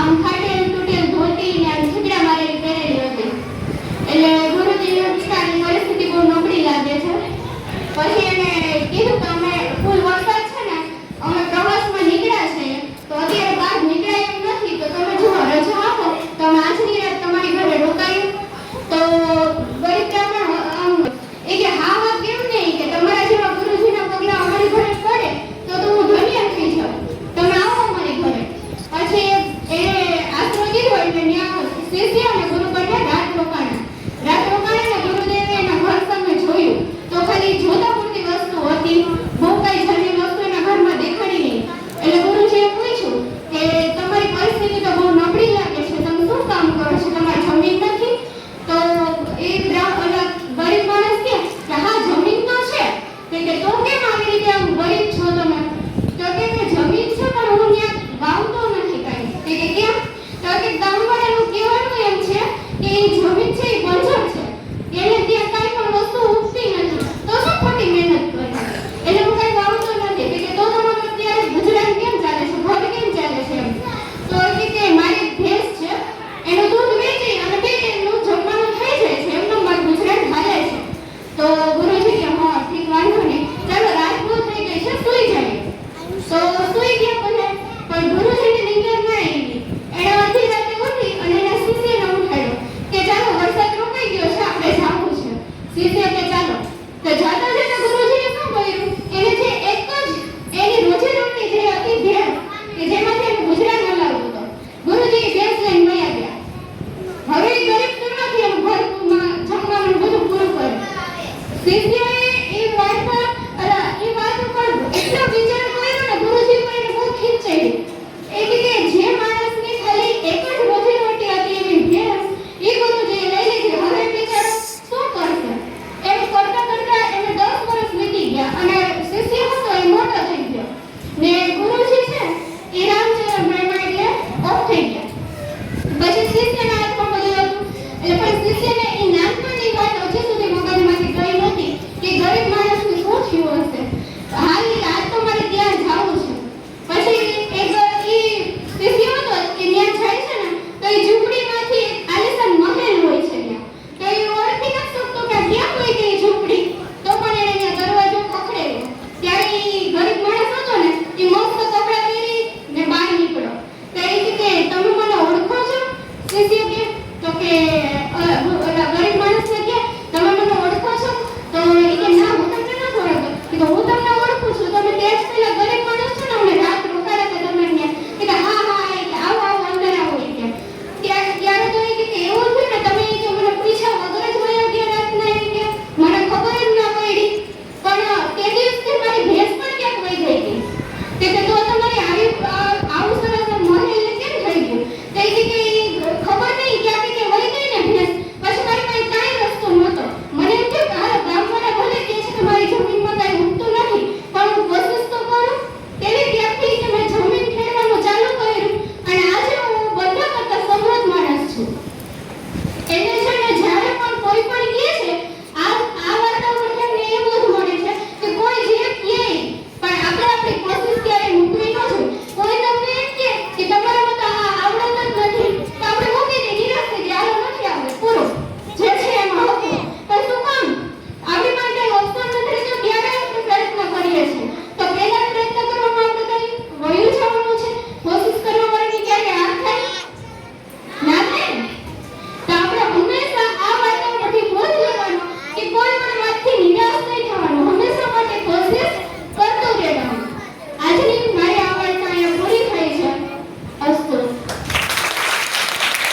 આમ ફાટેલ તૂટેલ ધોતી ને આમ છગડા મારેલી પહેરેલી હતી. એટલે ગુરુજીને પિતાની પરિસ્થિતિ બહુ નબળી લાગે છે. પછી એને કીધું કે અમે ફૂલ વરસાદ છે ને અમે પ્રવાસમાં નીકળ્યા છે તો અત્યારે બહાર નીકળાય એમ નથી તો તમે જો રજા આપો તો અમે આજની રાત તમારી ઘરે રોકાયું. તો ગરીબ બ્રાહ્મણ એ કે હા કેમ નહીં કે તમારા જેવા ગુરુજીના પગલા અમારી ઘરે પડે તો હું ધન્ય થઈ જાઉં, તમે આવો અમારી ઘરે. પછી એને આશરો દીધો એટલે ત્યાં શિષ્ય અને ગુરુ બંને રાત રોકાણા ને ગુરુદેવે એના ઘર સામે જોયું તો ખાલી જોતા પૂરતી વસ્તુ હતી, બહુ કઈ જમી વસ્તુ એના ઘરમાં દેખાડી નહીં. એટલે ગુરુજીએ પૂછ્યું કે તમારી પરિસ્થિતિ તો બહુ નબળી લાગે છે, તમે શું કામ કરો છો, તમારી જમીન નથી? તો એ ગરીબ માણસ કે હા જમીન તો છે. કે તો કેમ આવી રીતે આમ ગરીબ છો તમે? તો કે જમીન છે પણ હું ત્યાં વાવતો નથી કાંઈ. કે કેમ? તો કે ગામવાળાનું કહેવાનું એમ છે કે એ જમીન છે એ બંજર છે, એને ત્યાં કાંઈ પણ વસ્તુ ઉગતી નથી, તો શું ખોટી મહેનત કરે? એટલે હું કાંઈ વાવતો નથી. કે તો તમારું અત્યારે ગુજરાન કેમ ચાલે છે, ઘર કેમ ચાલે છે? એમ તો કે મારી ભેંસ છે એનું દૂધ વેચી અને બે ટાઈમનું જમવાનું થઈ જાય છે, એમનું મારું ગુજરાન હાલે છે. તો ગુરુજી કે હા ઠીક વાંધો નહીં, ચાલો રાત બહુ થઈ ગઈ છે, સૂઈ જાય. તો સૂઈ ગયા પણ ગુરુજીની નીંદર નહીં